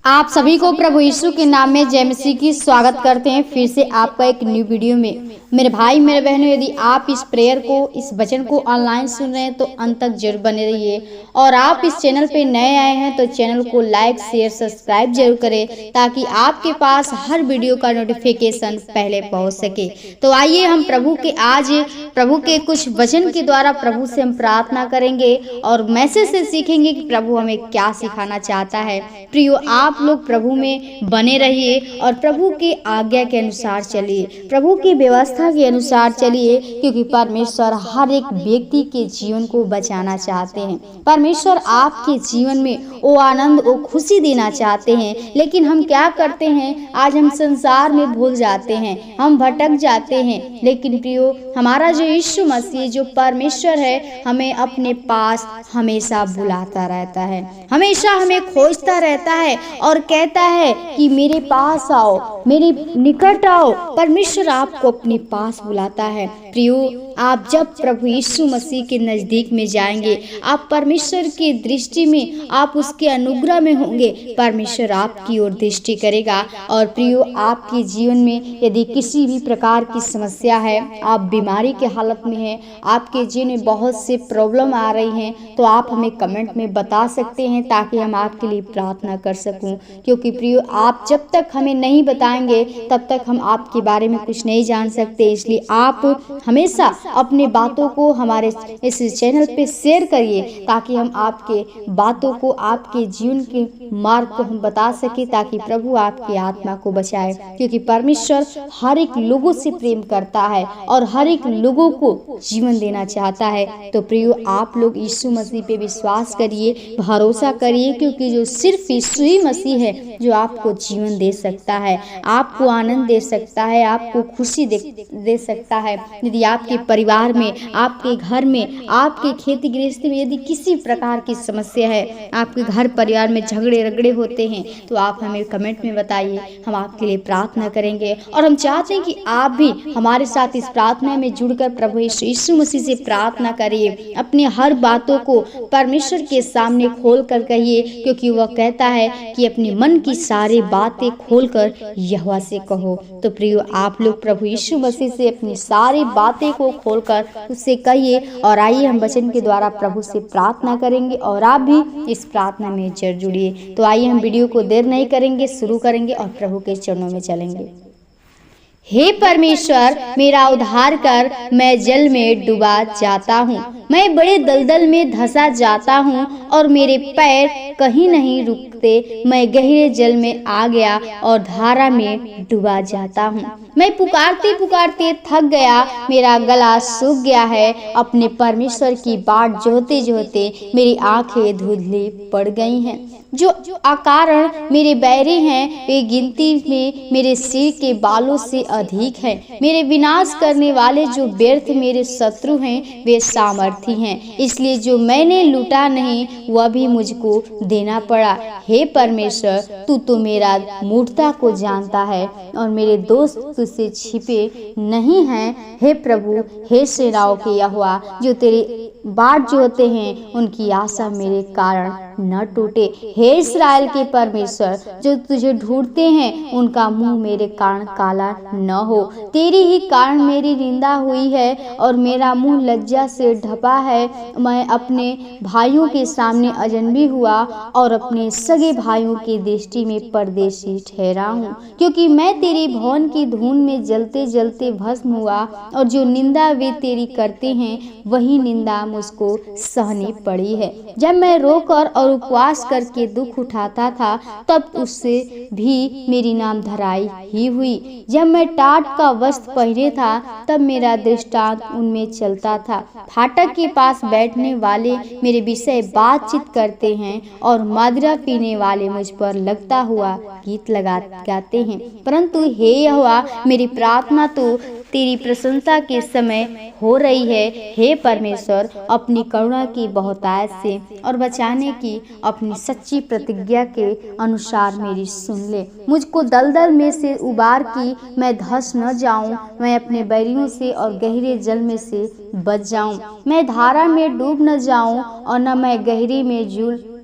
आप सभी को प्रभु यीशु के नाम में जय मसीह की स्वागत करते हैं। फिर से आपका एक न्यू वीडियो में। मेरे भाई मेरे बहनों, यदि आप इस प्रेयर को, इस वचन को ऑनलाइन सुन रहे हैं तो अंत तक जरूर बने रहिए। और आप इस चैनल पे नए आए हैं तो चैनल को लाइक शेयर सब्सक्राइब जरूर करें, ताकि आपके पास हर वीडियो का नोटिफिकेशन पहले पहुंच सके। तो आइए हम प्रभु के कुछ वचन के द्वारा प्रभु से हम प्रार्थना करेंगे और मैसेज से सीखेंगे कि प्रभु हमें क्या सिखाना चाहता है। प्रियो, आप लोग प्रभु में बने रहिए और प्रभु की आज्ञा के अनुसार चलिए, प्रभु की व्यवस्था के अनुसार चलिए, क्योंकि परमेश्वर हर एक व्यक्ति के जीवन को बचाना चाहते हैं। परमेश्वर आपके जीवन में वो आनंद, वो खुशी देना चाहते हैं। लेकिन हम क्या करते हैं, आज हम संसार में भूल जाते हैं, हम भटक जाते हैं। लेकिन प्रियो, हमारा जो यीशु मसीह, जो परमेश्वर है, हमें अपने पास हमेशा बुलाता रहता है, हमेशा हमें खोजता रहता है और कहता है कि मेरे पास आओ, मेरे निकट आओ। परमेश्वर आपको अपने पास बुलाता है। प्रियो, आप जब प्रभु यीशु मसीह के नजदीक में जाएंगे, आप परमेश्वर की दृष्टि में, आप उसके अनुग्रह में होंगे, परमेश्वर आपकी ओर दृष्टि करेगा। और प्रियो, आपके जीवन में यदि किसी भी प्रकार की समस्या है, आप बीमारी के हालत में हैं, आपके जीवन में बहुत से प्रॉब्लम आ रही हैं, तो आप हमें कमेंट में बता सकते हैं, ताकि हम आपके लिए प्रार्थना कर सकूं। क्योंकि प्रियो, आप जब तक हमें नहीं बताएंगे तब तक हम आपके बारे में कुछ नहीं जान सकते। इसलिए आप हमेशा अपने बातों को हमारे इस चैनल पे शेयर करिए, ताकि हम आपके बातों को, आपके जीवन के मार्ग को हम बता सके, ताकि प्रभु आपकी आत्मा को बचाए। क्योंकि परमेश्वर हर एक लोगों से प्रेम करता है और हर एक लोगों को जीवन देना चाहता है। तो प्रियो, आप लोग यीशु मसीह पे विश्वास करिए, भरोसा करिए, क्योंकि जो सिर्फ यीशु ही मसीह है जो आपको जीवन दे सकता है, आपको आनंद दे सकता है, आपको खुशी दे सकता है। यदि आपके परिवार में, आपके घर में, आपके खेती गृहस्थी में यदि किसी प्रकार की समस्या है, आपके घर परिवार में झगड़े रगड़े होते हैं, तो आप हमें कमेंट में बताइए, हम आपके लिए प्रार्थना करेंगे। और हम चाहते हैं कि आप भी हमारे साथ इस प्रार्थना में जुड़कर प्रभु यीशु मसीह से प्रार्थना करिए। अपने हर बातों को परमेश्वर के सामने खोल कर कहिए, क्योंकि वह कहता है कि अपने मन की सारी बातें खोलकर यहोवा से कहो। तो प्रियो, आप लोग प्रभु यीशु मसीह से अपनी सारी बातें को खोलकर उससे कहिए। और आइए हम वचन के द्वारा प्रभु से प्रार्थना करेंगे, और आप भी इस प्रार्थना में जरूर जुड़िए। तो आइए हम वीडियो को देर नहीं करेंगे, शुरू करेंगे और प्रभु के चरणों में चलेंगे। हे परमेश्वर, मेरा उद्धार कर, मैं जल में डूबा जाता हूँ, मैं बड़े दलदल में धंसा जाता हूँ और मेरे पैर कहीं नहीं रुकते। मैं गहरे जल में आ गया और धारा में डूबा जाता हूँ। मैं पुकारते पुकारते थक गया, मेरा गला सूख गया है। अपने परमेश्वर की बाट जोहते जोहते मेरी आंखें धुंधली पड़ गई हैं। जो अकारण मेरे बैरी हैं, वे गिनती में मेरे सिर के बालों से अधिक हैं। मेरे विनाश करने वाले जो व्यर्थ मेरे शत्रु हैं, वे सामर्थी हैं। इसलिए जो मैंने लूटा नहीं, वह भी मुझको देना पड़ा। हे परमेश्वर, तू तो मेरा मूर्खता को जानता है और मेरे दोस्त तुझसे छिपे नहीं हैं। हे प्रभु, हे सेनाओं के यहोवा, जो तेरी बाट जोहते हैं, उनकी आशा मेरे कारण न टूटे। हे इस्राएल के परमेश्वर, जो तुझे ढूंढते हैं, उनका मुंह मेरे कारण काला न हो। तेरी ही कारण मेरी निंदा हुई है और मेरा मुंह लज्जा से ढपा है। मैं अपने भाइयों के सामने अजनबी हुआ और अपने सगे भाइयों की दृष्टि में परदेशी ठहरा हूँ, क्योंकि मैं तेरी भवन की धूल में जलते जलते भस्म हुआ। और जो निंदा वे तेरी करते हैं, वही निंदा मुझको सहनी पड़ी है। जब मैं रोकर और उपवास करके दुख उठाता था, तब उससे भी मेरी नाम धराई ही हुई। जब मैं टाट का वस्त्र पहने था, तब मेरा दृष्टांत उनमें चलता था। फाटक के पास बैठने वाले मेरे विषय बातचीत करते हैं और मदिरा पीने वाले मुझ पर लगता हुआ गीत गाते हैं। परंतु हे यहोवा, मेरी प्रार्थना तो तेरी प्रशंसा के समय हो रही है। हे परमेश्वर, अपनी करुणा की बहुतायत से और बचाने की अपनी सच्ची प्रतिज्ञा के अनुसार मेरी सुन ले। मुझको दलदल में से उबार की मैं धंस न जाऊं, मैं अपने बैरियों से और गहरे जल में से बच जाऊं। मैं धारा में डूब न जाऊं और न मैं गहरी में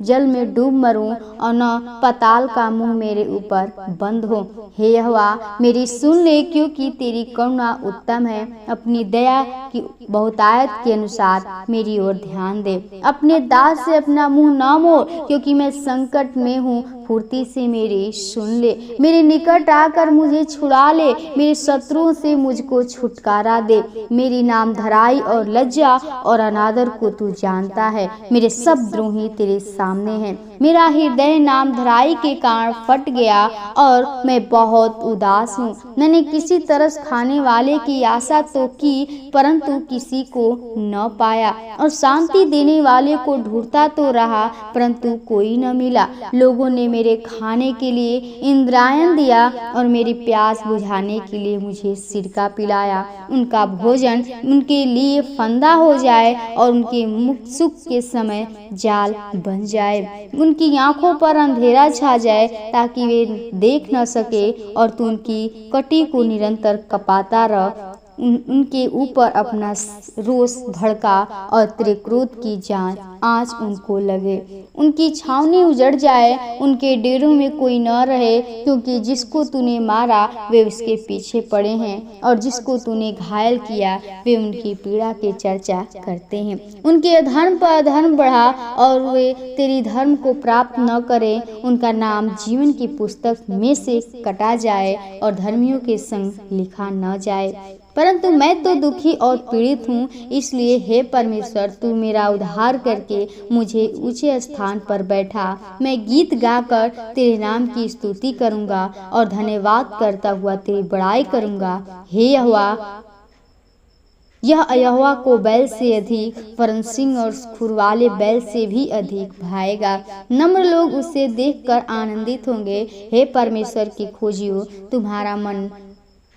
जल में डूब मरूं और न पाताल का मुंह मेरे ऊपर बंद हो। हे यहोवा मेरी सुन ले, क्योंकि तेरी करुणा उत्तम है। अपनी दया की बहुतायत के अनुसार मेरी ओर ध्यान दे। अपने दास से अपना मुंह न मोड़, क्योंकि मैं संकट में हूँ। फुर्ती से मेरी सुन ले, मेरे निकट आकर मुझे छुड़ा ले। मेरे शत्रुओं से मुझको छुटकारा दे। मेरी नामधराई और लज्जा और अनादर को तू जानता है। मेरे सब द्रोही तेरे सामने हैं। मेरा हृदय नामधराई के कारण फट गया और मैं बहुत उदास हूँ। मैंने किसी तरस खाने वाले की आशा तो की, परंतु किसी को न पाया, और शांति देने वाले को ढूंढता तो रहा, परंतु कोई न मिला। लोगों ने मेरे खाने के लिए इंद्रायण दिया और मेरी प्यास बुझाने के लिए मुझे सिरका पिलाया। उनका भोजन उनके लिए फंदा हो जाए और उनके मुख सुख के समय जाल बन जाए। उनकी आंखों पर अंधेरा छा जाए ताकि वे देख न सके, और तू उनकी कटी को निरंतर कपाता रह। उनके ऊपर अपना रोष भड़का और तेरे क्रोध की जांच आँच उनको लगे। उनकी छावनी उजड़ जाए, उनके डेरों में कोई न रहे, क्योंकि जिसको तूने मारा वे उसके पीछे पड़े हैं, और जिसको तूने घायल किया वे उनकी पीड़ा के चर्चा करते हैं। उनके अधर्म पर अधर्म बढ़ा और वे तेरी धर्म को प्राप्त न करें। उनका नाम जीवन की पुस्तक में से कटा जाए और धर्मियों के संग लिखा न जाए। परंतु मैं तो दुखी और पीड़ित हूँ, इसलिए हे परमेश्वर तू मेरा उद्धार करके मुझे ऊंचे स्थान पर बैठा। मैं गीत गाकर तेरे नाम की स्तुति करूँगा और धन्यवाद करता हुआ तेरी बड़ाई करूँगा। हे यहोवा, यह यहोवा को बैल से अधिक, वरन सिंह और खुर वाले बैल से भी अधिक भाएगा। नम्र लोग उसे देखकर आनंदित होंगे। हे परमेश्वर की खोजियों, तुम्हारा मन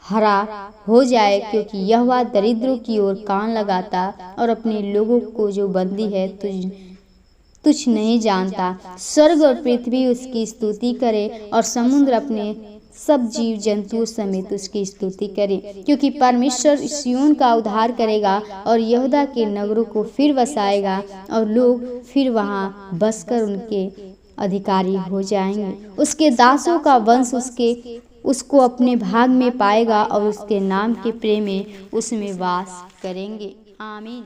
हरा हो जाए, क्योंकि यहोवा दरिद्रों की ओर कान लगाता और अपने लोगों को जो बंदी है तुझ नहीं जानता। स्वर्ग और पृथ्वी उसकी स्तुति करे और समुद्र अपने सब जीव जंतुओं समेत उसकी स्तुति करे, क्योंकि परमेश्वर सिय्योन का उद्धार करेगा और यहूदा के नगरों को फिर बसाएगा, और लोग फिर वहां बसकर उनके अधिकारी हो जाएंगे। उसके दासों का वंश उसको अपने भाग में पाएगा और उसके नाम के प्रेम में उसमें वास करेंगे। आमीन।